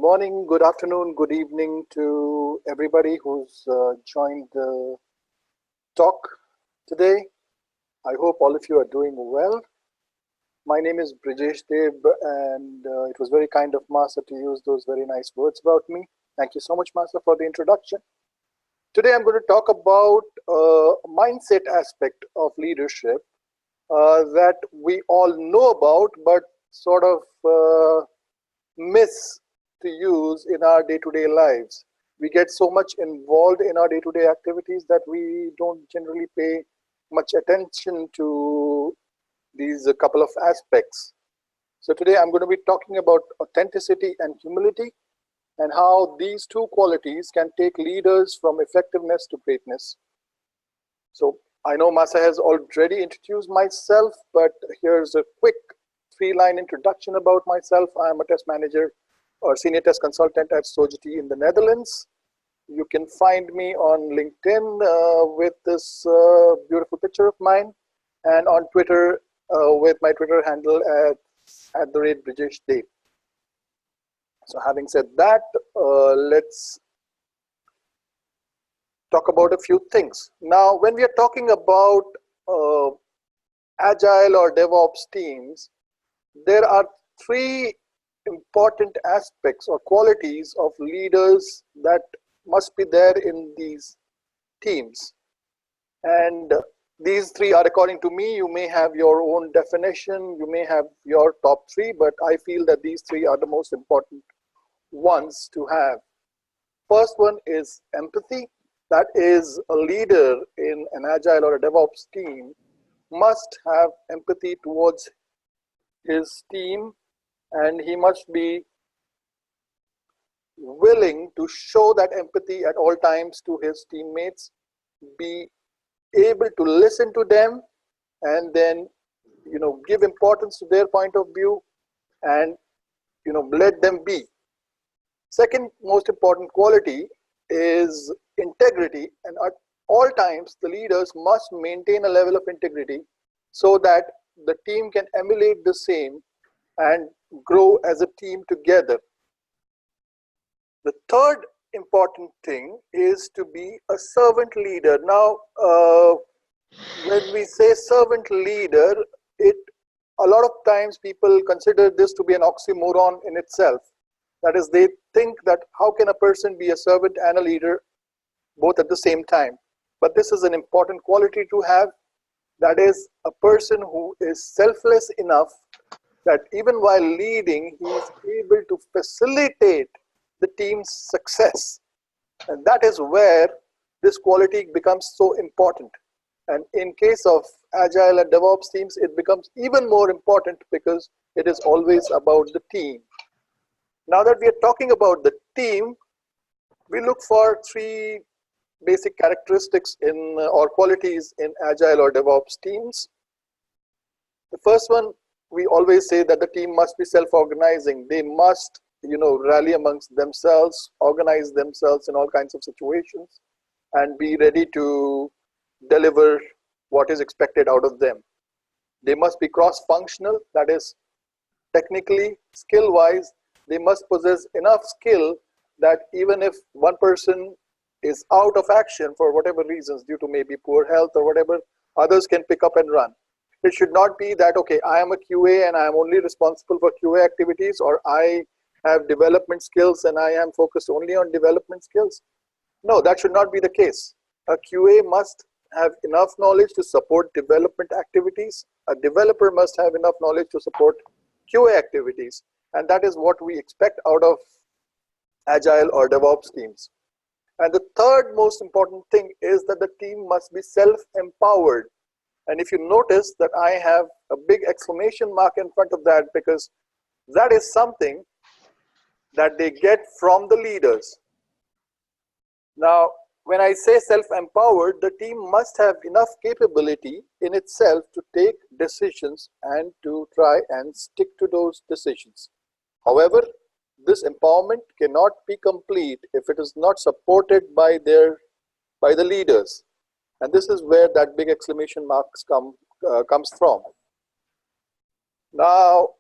morning, good afternoon, good evening to everybody who's joined the talk today. I hope all of you are doing well. My name is Brijesh Deb, and it was very kind of Masa to use those very nice words about me. Thank you so much, Masa, for the introduction. Today, I'm going to talk about a mindset aspect of leadership that we all know about, but sort of miss to use in our day-to-day lives. We get so much involved in our day-to-day activities that we don't generally pay much attention to these couple of aspects. So today I'm going to be talking about authenticity and humility and how these two qualities can take leaders from effectiveness to greatness. So I know Masa has already introduced myself, but here's a quick three-line introduction about myself. I am a test manager or senior test consultant at Sogeti in the Netherlands. You can find me on LinkedIn with this beautiful picture of mine, and on Twitter with my Twitter handle at @Brijesh Deb. So having said that, let's talk about a few things. Now, when we are talking about agile or DevOps teams, there are three important aspects or qualities of leaders that must be there in these teams. And these three are, according to me, you may have your own definition, you may have your top three, but I feel that these three are the most important ones to have. First one is empathy. That is, a leader in an agile or a DevOps team must have empathy towards his team, and he must be willing to show that empathy at all times to his teammates, be able to listen to them, and then give importance to their point of view, and let them be. Second most important quality is integrity, and at all times the leaders must maintain a level of integrity so that the team can emulate the same and grow as a team together. The third important thing is to be a servant leader. Now, when we say servant leader, a lot of times people consider this to be an oxymoron in itself. That is, they think that how can a person be a servant and a leader both at the same time? But this is an important quality to have. That is, a person who is selfless enough that even while leading, he is able to facilitate the team's success. And that is where this quality becomes so important. And in case of agile and DevOps teams, it becomes even more important because it is always about the team. Now that we are talking about the team, we look for three basic characteristics or qualities in agile or DevOps teams. The first one, we always say that the team must be self-organizing. They must rally amongst themselves, organize themselves in all kinds of situations, and be ready to deliver what is expected out of them. They must be cross-functional. That is, technically, skill-wise, they must possess enough skill that even if one person is out of action for whatever reasons, due to maybe poor health or whatever, others can pick up and run. It should not be that, okay, I am a QA and I am only responsible for QA activities, or I have development skills and I am focused only on development skills. No, that should not be the case. A QA must have enough knowledge to support development activities. A developer must have enough knowledge to support QA activities. And that is what we expect out of agile or DevOps teams. And the third most important thing is that the team must be self-empowered. And if you notice that I have a big exclamation mark in front of that, because that is something that they get from the leaders. Now, when I say self-empowered, the team must have enough capability in itself to take decisions and to try and stick to those decisions. However, this empowerment cannot be complete if it is not supported by the leaders. And this is where that big exclamation marks comes from. Now,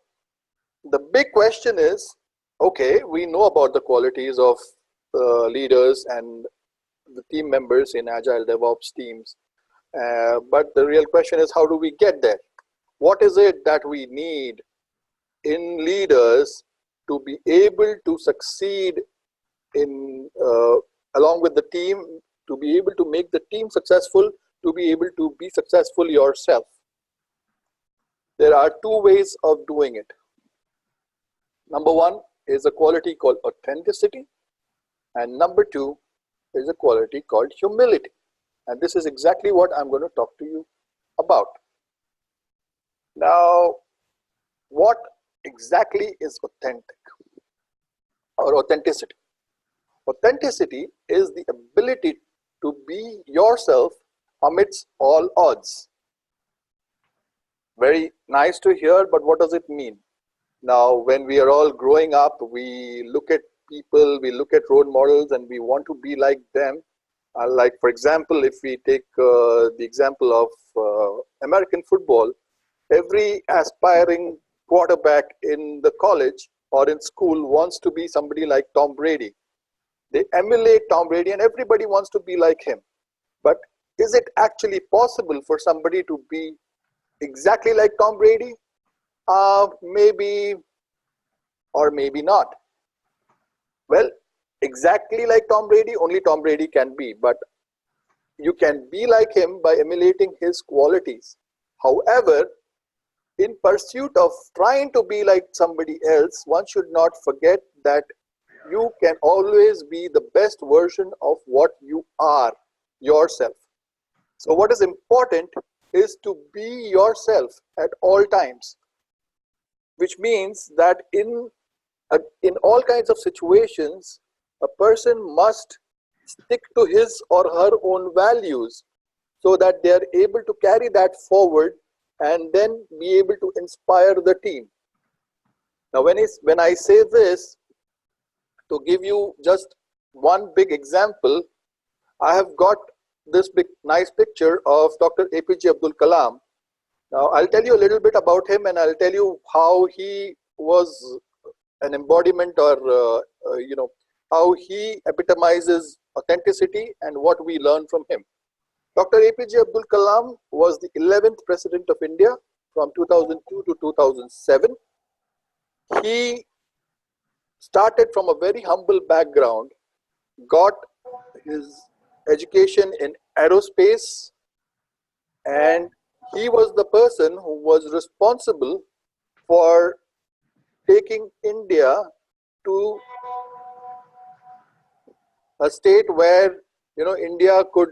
the big question is, okay, we know about the qualities of leaders and the team members in agile DevOps teams, but the real question is, how do we get there? What is it that we need in leaders to be able to succeed in along with the team, to be able to make the team successful, to be able to be successful yourself? There are two ways of doing it. Number one is a quality called authenticity, and number two is a quality called humility. And this is exactly what I'm going to talk to you about. Now, what exactly is authentic or authenticity? Authenticity is the ability to be yourself amidst all odds. Very nice to hear, but what does it mean? Now, when we are all growing up, we look at people, we look at role models, and we want to be like them. Like, for example, if we take the example of American football, every aspiring quarterback in the college or in school wants to be somebody like Tom Brady. They emulate Tom Brady, and everybody wants to be like him. But is it actually possible for somebody to be exactly like Tom Brady? Maybe or maybe not. Well, exactly like Tom Brady, only Tom Brady can be, but you can be like him by emulating his qualities. However, in pursuit of trying to be like somebody else, one should not forget that you can always be the best version of what you are yourself. So what is important is to be yourself at all times, which means that in all kinds of situations, a person must stick to his or her own values so that they are able to carry that forward and then be able to inspire the team. Now, when I say this, to give you just one big example, I have got this big nice picture of Dr. APJ Abdul Kalam. Now, I'll tell you a little bit about him, and I'll tell you how he was an embodiment, or how he epitomizes authenticity and what we learn from him. Dr. APJ Abdul Kalam was the 11th President of India from 2002 to 2007. He started from a very humble background, got his education in aerospace, and he was the person who was responsible for taking India to a state where India could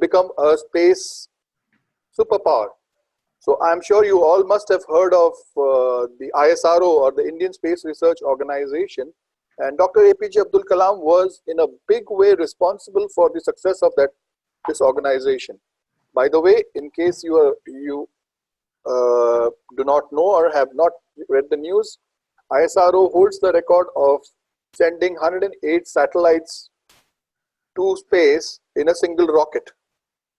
become a space superpower. So I'm sure you all must have heard of the ISRO, or the Indian Space Research Organization, and Dr. APJ Abdul Kalam was in a big way responsible for the success of this organization. By the way, in case you do not know or have not read the news, ISRO holds the record of sending 108 satellites to space in a single rocket.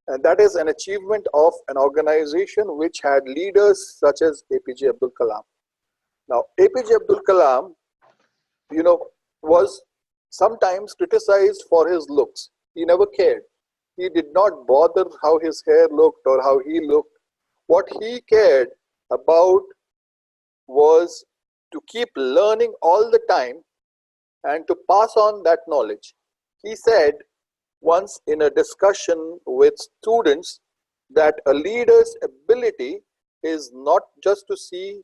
And that is an achievement of an organization which had leaders such as APJ Abdul Kalam. Now, APJ Abdul Kalam, was sometimes criticized for his looks. He never cared. He did not bother how his hair looked or how he looked. What he cared about was to keep learning all the time and to pass on that knowledge. He said once in a discussion with students that a leader's ability is not just to see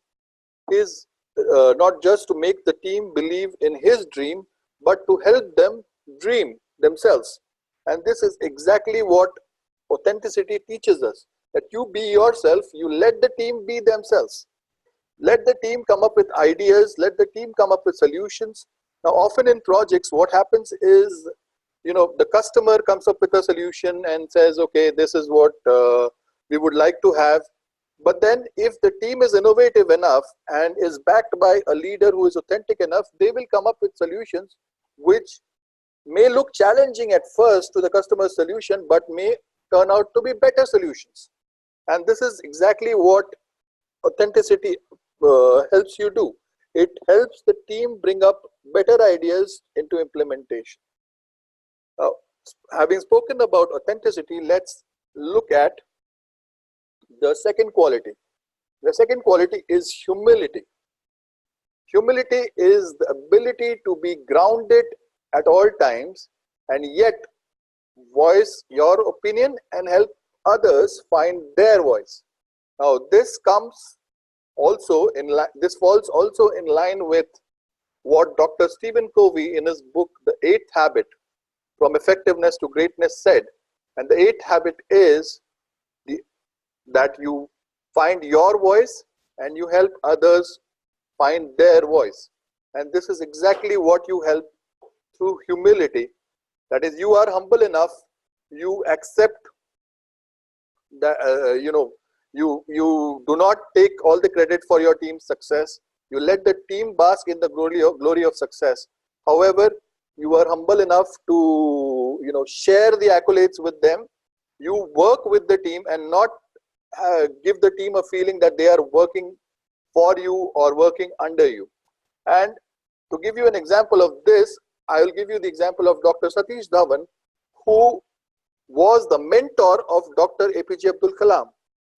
not just to make the team believe in his dream, but to help them dream themselves. And this is exactly what authenticity teaches us, that you be yourself, you let the team be themselves. Let the team come up with ideas, let the team come up with solutions. Now, often in projects, what happens is, the customer comes up with a solution and says, okay, this is what we would like to have. But then if the team is innovative enough and is backed by a leader who is authentic enough, they will come up with solutions which may look challenging at first to the customer's solution, but may turn out to be better solutions. And this is exactly what authenticity helps you do. it helps the team bring up better ideas into implementation. Now, having spoken about authenticity, let's look at the second quality. The second quality is humility. Humility is the ability to be grounded at all times and yet voice your opinion and help others find their voice. Now, this falls also in line with what Dr. Stephen Covey in his book, The Eighth Habit, From Effectiveness to Greatness said. And the eighth habit is that you find your voice and you help others find their voice. And this is exactly what you help through humility. That is, you are humble enough, you accept that, you do not take all the credit for your team's success. You let the team bask in the glory of success. However, you are humble enough to share the accolades with them. You work with the team and not give the team a feeling that they are working for you or working under you. And to give you an example of this, I will give you the example of Dr. Satish Dhawan, who was the mentor of Dr. APJ Abdul Kalam.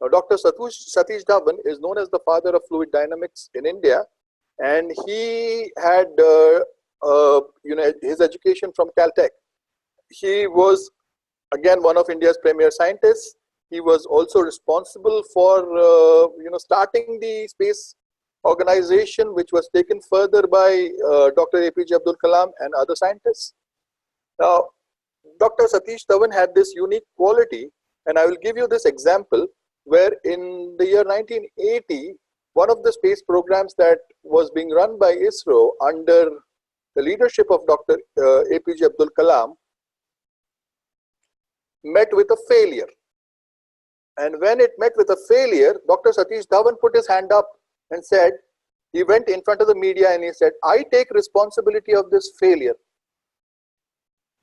Now, Dr. Satish Dhawan is known as the father of fluid dynamics in India, and he had his education from Caltech. He was again one of India's premier scientists. He was also responsible for starting the space organization, which was taken further by Dr. APJ Abdul Kalam and other scientists. Now, Dr. Satish Dhawan had this unique quality, and I will give you this example where in the year 1980, one of the space programs that was being run by ISRO under the leadership of Dr. APJ Abdul Kalam met with a failure. And when it met with a failure, Dr. Satish Dhawan put his hand up and said, he went in front of the media and he said, I take responsibility of this failure.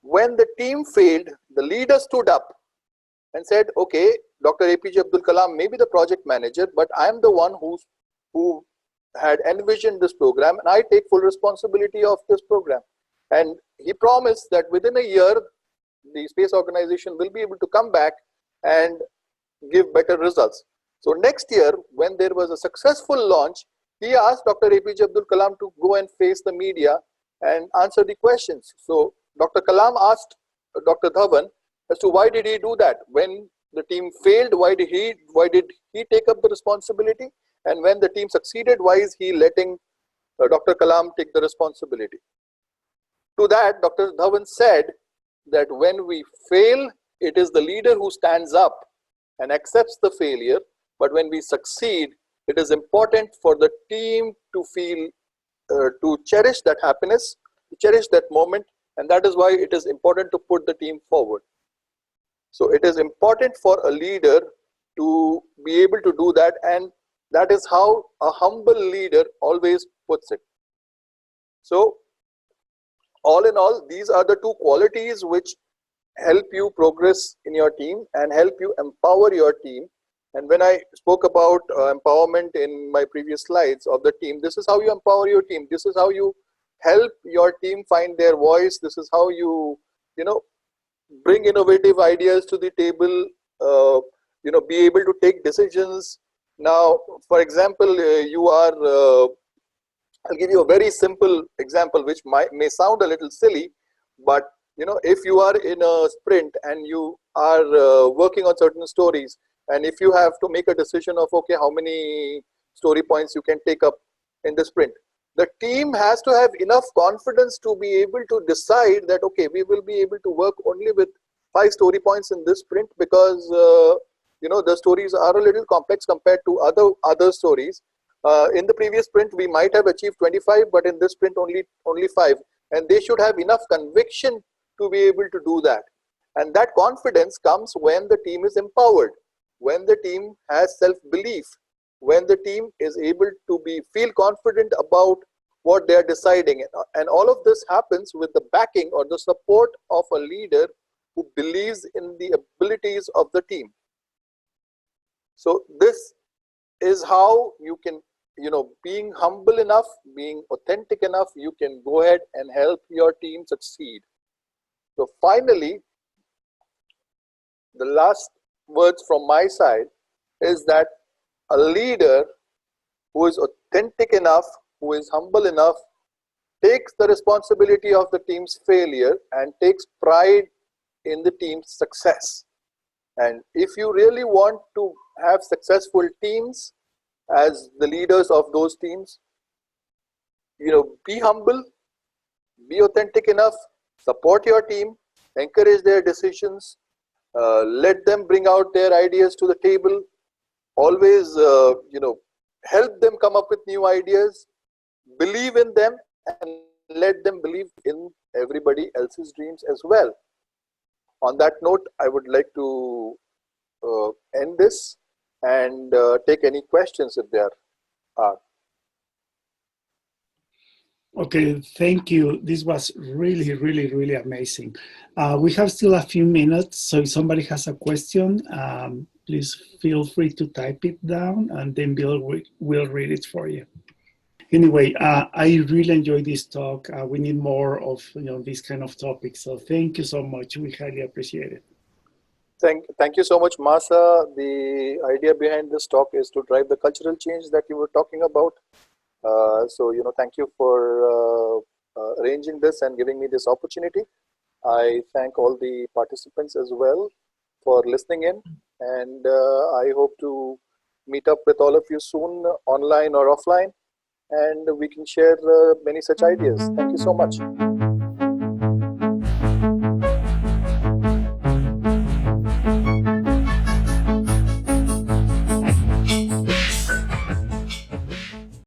When the team failed, the leader stood up and said, okay, Dr. APJ Abdul Kalam may be the project manager, but I am the one who had envisioned this program, and I take full responsibility of this program. And he promised that within a year, the space organization will be able to come back and give better results. So next year, when there was a successful launch, he asked Dr. APJ Abdul Kalam to go and face the media and answer the questions. So Dr. Kalam asked Dr. Dhawan as to why did he do that? When the team failed, why did he take up the responsibility? And when the team succeeded, why is he letting Dr. Kalam take the responsibility? To that, Dr. Dhawan said that when we fail, it is the leader who stands up and accepts the failure. But when we succeed, it is important for the team to feel, to cherish that happiness, to cherish that moment. And that is why it is important to put the team forward. So it is important for a leader to be able to do that. And that is how a humble leader always puts it. So all in all, these are the two qualities which help you progress in your team and help you empower your team. And when I spoke about empowerment in my previous slides of the team, this is how you empower your team. This is how you help your team find their voice. This is how you, bring innovative ideas to the table, be able to take decisions. Now, for example, I'll give you a very simple example, which may sound a little silly, but if you are in a sprint and you are working on certain stories, and if you have to make a decision of, okay, how many story points you can take up in the sprint, the team has to have enough confidence to be able to decide that, okay, we will be able to work only with 5 story points in this sprint because, the stories are a little complex compared to other stories. In the previous sprint, we might have achieved 25, but in this sprint, only 5. And they should have enough conviction to be able to do that. And that confidence comes when the team is empowered, when the team has self-belief, when the team is able to feel confident about what they are deciding. And all of this happens with the backing or the support of a leader who believes in the abilities of the team. So this is how you can being humble enough, being authentic enough, you can go ahead and help your team succeed. So finally, the last words from my side is that a leader who is authentic enough, who is humble enough, takes the responsibility of the team's failure and takes pride in the team's success. And if you really want to have successful teams as the leaders of those teams, be humble, be authentic enough, support your team, encourage their decisions, let them bring out their ideas to the table, always, help them come up with new ideas, believe in them, and let them believe in everybody else's dreams as well. On that note, I would like to end this and take any questions if there are. Okay, thank you. This was really, really, really amazing. We have still a few minutes, so if somebody has a question, please feel free to type it down, and then Bill will read it for you. Anyway, I really enjoyed this talk. We need more of these kind of topics. So thank you so much. We highly appreciate it. Thank you so much, Masa. The idea behind this talk is to drive the cultural change that you were talking about. So thank you for arranging this and giving me this opportunity. I thank all the participants as well for listening in, and I hope to meet up with all of you soon, online or offline, and we can share many such ideas. Thank you so much.